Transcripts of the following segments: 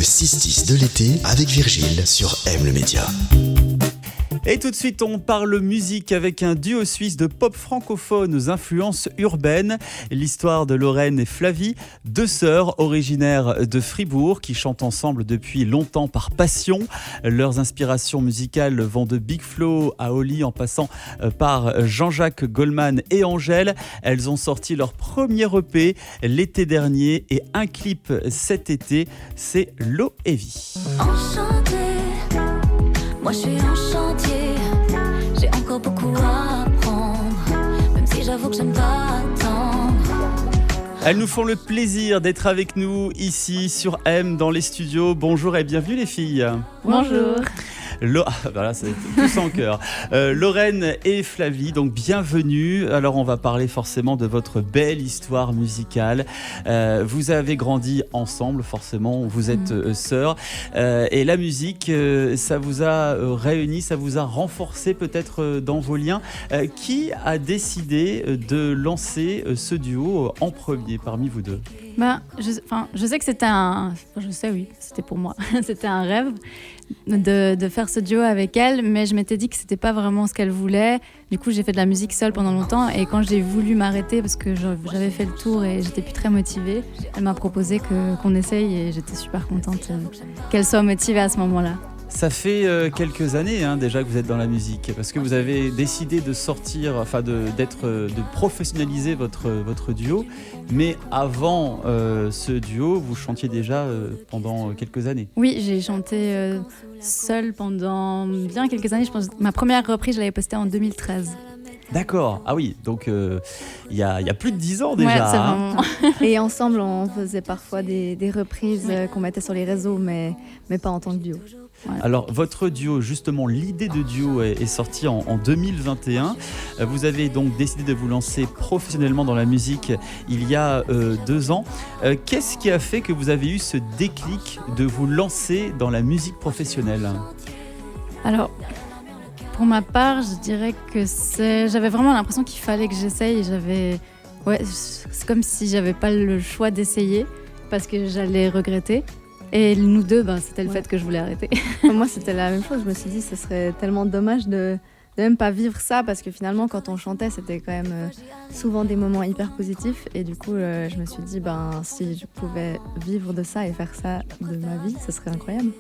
Le 6-10 de l'été avec Virgile sur M le Média. Et tout de suite, on parle musique avec un duo suisse de pop francophone aux influences urbaines. L'histoire de Lorraine et Flavie, deux sœurs originaires de Fribourg qui chantent ensemble depuis longtemps par passion. Leurs inspirations musicales vont de Big Flo à Oli en passant par Jean-Jacques Goldman et Angèle. Elles ont sorti leur premier EP l'été dernier et un clip cet été, c'est L'eau et vie. Enchantée, moi je suis en chantier, j'ai encore beaucoup à apprendre, même si j'avoue que j'aime pas attendre. Elles nous font le plaisir d'être avec nous ici sur M dans les studios. Bonjour et bienvenue les filles. Bonjour. Voilà, c'est tous en cœur. Lorraine et Flavie, donc bienvenue. Alors on va parler forcément de votre belle histoire musicale. Vous avez grandi ensemble, forcément, vous êtes sœurs. Et la musique, ça vous a réunis, ça vous a renforcé peut-être dans vos liens. Qui a décidé de lancer ce duo en premier parmi vous deux ? Je sais que c'était c'était pour moi. C'était un rêve de faire ce duo avec elle, mais je m'étais dit que c'était pas vraiment ce qu'elle voulait. Du coup, j'ai fait de la musique seule pendant longtemps et quand j'ai voulu m'arrêter parce que j'avais fait le tour et j'étais plus très motivée, elle m'a proposé qu'on essaye et j'étais super contente qu'elle soit motivée à ce moment-là. Ça fait quelques années déjà que vous êtes dans la musique, parce que vous avez décidé de sortir, de professionnaliser votre duo. Mais avant ce duo, vous chantiez déjà pendant quelques années. Oui, j'ai chanté seule pendant bien quelques années. Je pense ma première reprise, je l'avais postée en 2013. D'accord, ah oui, donc il y a plus de 10 ans déjà. Ouais, c'est vraiment... Et ensemble, on faisait parfois des reprises qu'on mettait sur les réseaux, mais pas en tant que duo. Ouais. Alors, votre duo, justement, l'idée de duo est sortie en 2021. Vous avez donc décidé de vous lancer professionnellement dans la musique il y a 2 ans. Qu'est-ce qui a fait que vous avez eu ce déclic de vous lancer dans la musique professionnelle ? Alors, pour ma part, je dirais que j'avais vraiment l'impression qu'il fallait que j'essaye. C'est comme si j'avais pas le choix d'essayer parce que j'allais regretter. Et nous deux, c'était le fait que je voulais arrêter. Moi, c'était la même chose. Je me suis dit, ce serait tellement dommage de même pas vivre ça, parce que finalement, quand on chantait, c'était quand même souvent des moments hyper positifs. Et du coup, je me suis dit, si je pouvais vivre de ça et faire ça de ma vie, ce serait incroyable.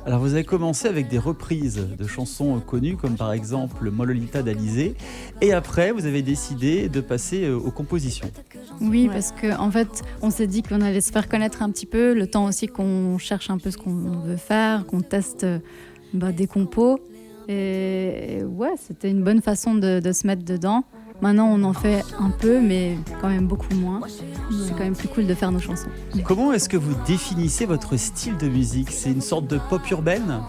Alors vous avez commencé avec des reprises de chansons connues comme par exemple Mololita d'Alizée et après vous avez décidé de passer aux compositions. Oui, parce qu'en fait on s'est dit qu'on allait se faire connaître un petit peu, le temps aussi qu'on cherche un peu ce qu'on veut faire, qu'on teste des compos et ouais, c'était une bonne façon de se mettre dedans. Maintenant, on en fait un peu, mais quand même beaucoup moins. C'est quand même plus cool de faire nos chansons. Comment est-ce que vous définissez votre style de musique ? C'est une sorte de pop urbaine ?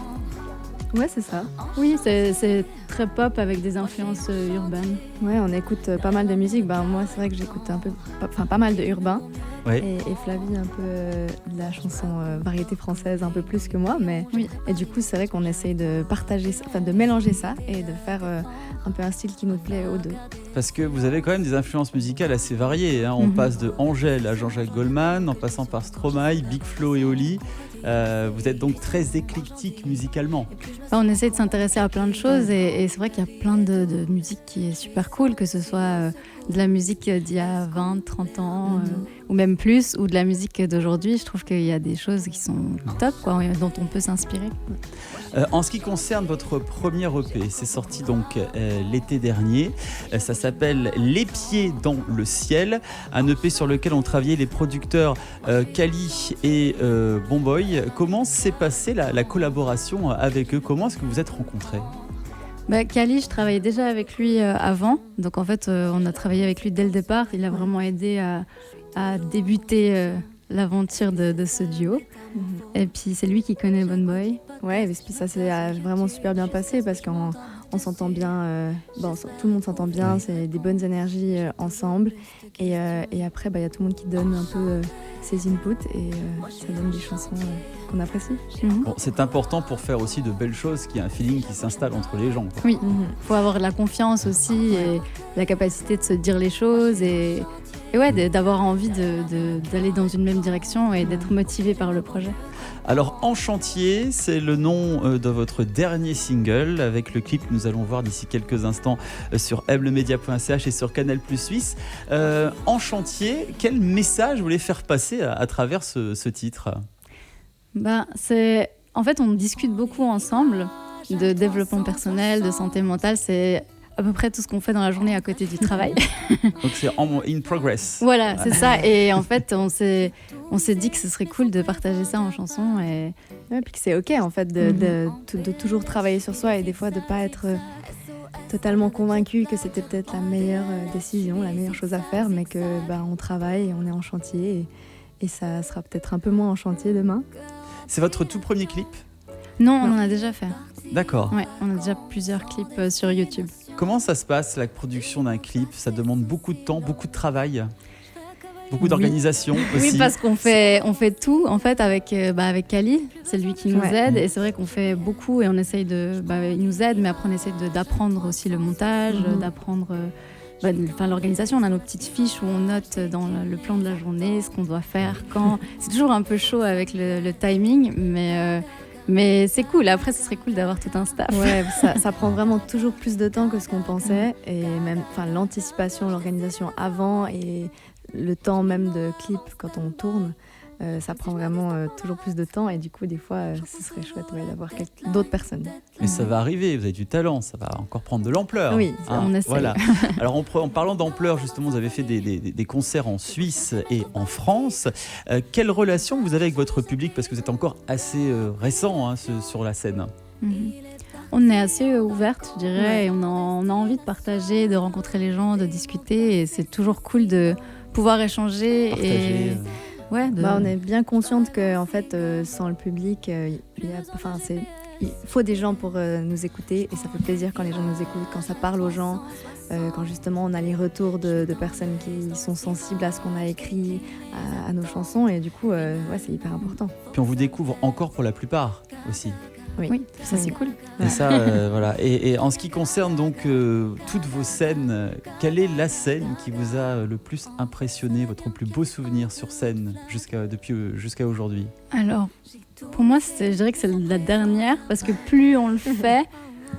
Ouais, c'est ça. Oui, c'est très pop avec des influences urbaines. Ouais, on écoute pas mal de musique. Moi, c'est vrai que j'écoute pas mal de urbain. Ouais. Et Flavie, un peu de la chanson variété française, un peu plus que moi. Mais... Oui. Et du coup, c'est vrai qu'on essaye de partager ça, de mélanger ça et de faire un peu un style qui nous plaît aux deux. Parce que vous avez quand même des influences musicales assez variées. On passe de Angèle à Jean-Jacques Goldman, en passant par Stromae, Big Flo et Oli. Vous êtes donc très éclectique musicalement. On essaie de s'intéresser à plein de choses et c'est vrai qu'il y a plein de musique qui est super cool, que ce soit de la musique d'il y a 20, 30 ans ou même plus, ou de la musique d'aujourd'hui. Je trouve qu'il y a des choses qui sont top, dont on peut s'inspirer. En ce qui concerne votre premier EP, c'est sorti donc l'été dernier. Ça s'appelle Les pieds dans le ciel, un EP sur lequel ont travaillé les producteurs Kali et Bomboy. Comment s'est passée la collaboration avec eux ? Comment est-ce que vous êtes rencontrés ? Kali, je travaillais déjà avec lui avant, donc en fait on a travaillé avec lui dès le départ. Il a vraiment aidé à débuter l'aventure de ce duo. Et puis c'est lui qui connaît Bomboy. Ouais, et puis ça s'est vraiment super bien passé parce qu'on s'entend bien, tout le monde s'entend bien, c'est des bonnes énergies ensemble. Et après, y a tout le monde qui donne un peu ses inputs et ça donne des chansons qu'on apprécie. Bon, c'est important pour faire aussi de belles choses, qu'il y ait un feeling qui s'installe entre les gens. Oui, faut avoir de la confiance aussi et la capacité de se dire les choses et ouais, d'avoir envie d'aller dans une même direction et d'être motivé par le projet. Alors, En Chantier, c'est le nom de votre dernier single, avec le clip que nous allons voir d'ici quelques instants sur eblemedia.ch et sur Canal+ Suisse. En Chantier, quel message vous voulez faire passer à travers ce titre ? En fait, on discute beaucoup ensemble de développement personnel, de santé mentale. C'est à peu près tout ce qu'on fait dans la journée à côté du travail. Donc c'est in progress. Voilà, c'est ça. Et en fait, on s'est dit que ce serait cool de partager ça en chanson. Et puis que c'est OK en fait de toujours travailler sur soi et des fois de ne pas être totalement convaincu que c'était peut-être la meilleure décision, la meilleure chose à faire, mais que on travaille et on est en chantier et ça sera peut-être un peu moins en chantier demain. C'est votre tout premier clip ? Non, on en a déjà fait. D'accord. Ouais, on a déjà plusieurs clips sur YouTube. Comment ça se passe, la production d'un clip ? Ça demande beaucoup de temps, beaucoup de travail, beaucoup d'organisation aussi. Oui, parce qu'on fait tout en fait avec Kali, c'est lui qui nous aide et c'est vrai qu'on fait beaucoup et on essaye il nous aide, mais après on essaye d'apprendre aussi le montage, d'apprendre l'organisation. On a nos petites fiches où on note dans le plan de la journée ce qu'on doit faire, quand. C'est toujours un peu chaud avec le timing, mais c'est cool. Après, ce serait cool d'avoir tout un staff. Ouais, ça prend vraiment toujours plus de temps que ce qu'on pensait. Et même l'anticipation, l'organisation avant et le temps même de clip quand on tourne, ça prend vraiment toujours plus de temps. Et du coup, des fois, ce serait chouette d'avoir d'autres personnes. Mais ça va arriver, vous avez du talent, ça va encore prendre de l'ampleur. Oui, on essaie. Voilà. Alors en parlant d'ampleur, justement, vous avez fait des concerts en Suisse et en France. Quelle relation vous avez avec votre public ? Parce que vous êtes encore assez récent sur la scène. On est assez ouverte, je dirais, et on a envie de partager, de rencontrer les gens, de discuter. Et c'est toujours cool de pouvoir échanger. Partager, on est bien consciente que en fait, sans le public, il faut des gens pour nous écouter et ça fait plaisir quand les gens nous écoutent, quand ça parle aux gens, quand justement on a les retours de personnes qui sont sensibles à ce qu'on a écrit, à nos chansons et du coup, c'est hyper important. Puis on vous découvre encore pour la plupart aussi. Oui, ça c'est cool. Et ça, voilà. Et en ce qui concerne donc toutes vos scènes, quelle est la scène qui vous a le plus impressionné, votre plus beau souvenir sur scène jusqu'à aujourd'hui ? Alors, pour moi, je dirais que c'est la dernière, parce que plus on le fait,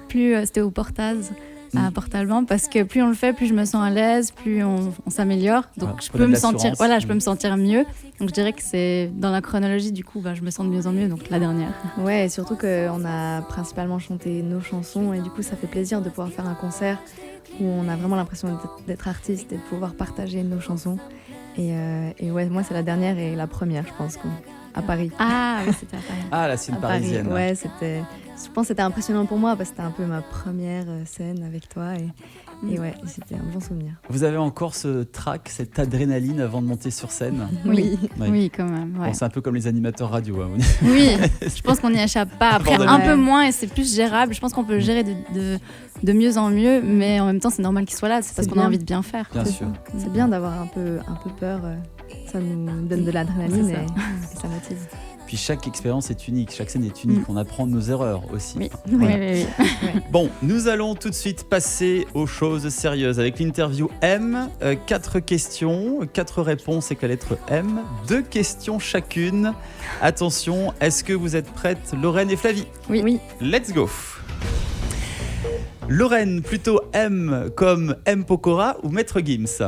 plus c'était au Portaz à Port-Alban, parce que plus on le fait, plus je me sens à l'aise, plus on s'améliore. Donc je peux me sentir mieux. Donc je dirais que c'est dans la chronologie, du coup, je me sens de mieux en mieux, donc la dernière. Ouais, et surtout qu'on a principalement chanté nos chansons et du coup ça fait plaisir de pouvoir faire un concert où on a vraiment l'impression d'être artiste et de pouvoir partager nos chansons. Et moi c'est la dernière et la première, je pense, à Paris. Ah oui, c'était à Paris. Ah, la scène parisienne. Paris, ouais, je pense que c'était impressionnant pour moi parce que c'était un peu ma première scène avec toi et c'était un bon souvenir. Vous avez encore ce trac, cette adrénaline avant de monter sur scène ? Oui, quand même. Ouais. Bon, c'est un peu comme les animateurs radio. Oui, je pense qu'on n'y échappe pas. Après, un peu moins et c'est plus gérable. Je pense qu'on peut le gérer de mieux en mieux, mais en même temps, c'est normal qu'il soit là. C'est parce qu'on a envie de bien faire. Bien sûr. C'est bien d'avoir un peu peur. Ça nous donne de l'adrénaline et ça motive. Puis chaque expérience est unique, chaque scène est unique. On apprend de nos erreurs aussi. Oui. Bon, nous allons tout de suite passer aux choses sérieuses avec l'interview M. 4 questions, 4 réponses avec la lettre M. 2 questions chacune. Attention, est-ce que vous êtes prêtes, Lorraine et Flavie ? Oui. Let's go. Lorraine, plutôt M comme M. Pokora ou Maître Gims ?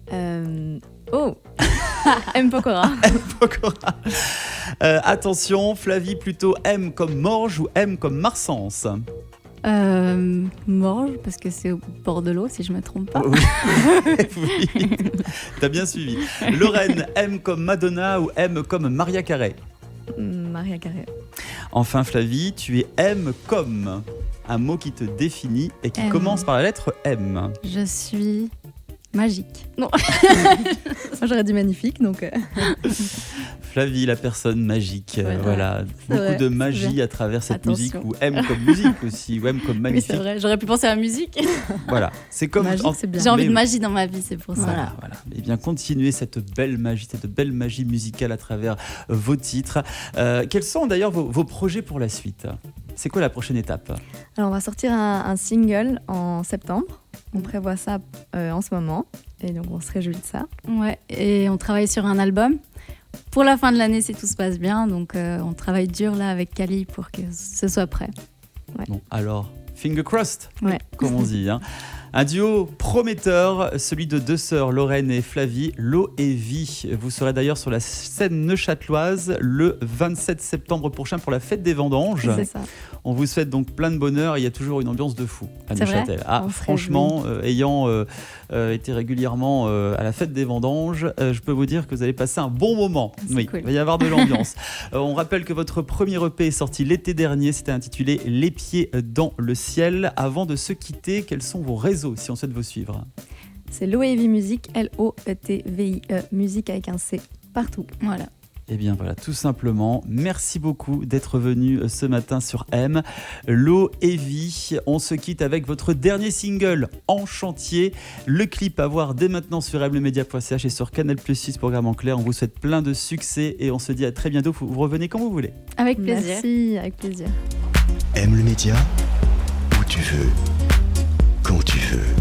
M. Pokora. M. Pokora. Attention, Flavie, plutôt M comme Morges ou M comme Marsens ? Morges, parce que c'est au bord de l'eau, si je ne me trompe pas. Oui. T'as bien suivi. Lorraine, M comme Madonna ou M comme Maria Carey ? Maria Carey. Enfin, Flavie, tu es M comme un mot qui te définit et qui commence par la lettre M. Je suis magique. Non. Moi, j'aurais dit magnifique, donc... Flavie, la personne magique. Voilà. Beaucoup vrai, de magie à travers cette Attention. musique, ou M comme musique aussi, ou M comme magnifique. Oui, c'est vrai, j'aurais pu penser à la musique. Voilà, c'est comme... Magique, c'est bien. J'ai envie de magie dans ma vie, c'est pour ça. Voilà. Et bien, continuez cette belle magie musicale à travers vos titres. Quels sont d'ailleurs vos projets pour la suite ? C'est quoi la prochaine étape ? Alors on va sortir un single en septembre. On prévoit ça en ce moment et donc on se réjouit de ça. Ouais, et on travaille sur un album pour la fin de l'année si tout se passe bien. Donc on travaille dur là avec Kali pour que ce soit prêt. Ouais. Bon, alors, finger crossed, Ouais. comme on dit. Hein. Un duo prometteur, celui de deux sœurs, Lorraine et Flavie, Lo et Vie. Vous serez d'ailleurs sur la scène neuchâteloise le 27 septembre prochain pour la fête des vendanges. C'est ça. On vous souhaite donc plein de bonheur. Il y a toujours une ambiance de fou à C'est vrai ? Neuchâtel. Ah, On se franchement, ayant été régulièrement à la fête des vendanges, je peux vous dire que vous allez passer un bon moment. C'est Oui, cool. il va y avoir de l'ambiance. On rappelle que votre premier EP est sorti l'été dernier. C'était intitulé Les pieds dans le ciel. Avant de se quitter, quels sont vos réseaux si on souhaite vous suivre ? C'est Loevi Musique, Loetvie, musique avec un C partout. Voilà. Eh bien voilà, tout simplement, merci beaucoup d'être venu ce matin sur M. Lo et Vie, on se quitte avec votre dernier single en chantier. Le clip à voir dès maintenant sur mlemedia.ch et sur Canal Plus 6 programme en clair. On vous souhaite plein de succès et on se dit à très bientôt. Vous revenez quand vous voulez. Avec plaisir. Merci, avec plaisir. Aime le média où tu veux, quand tu veux.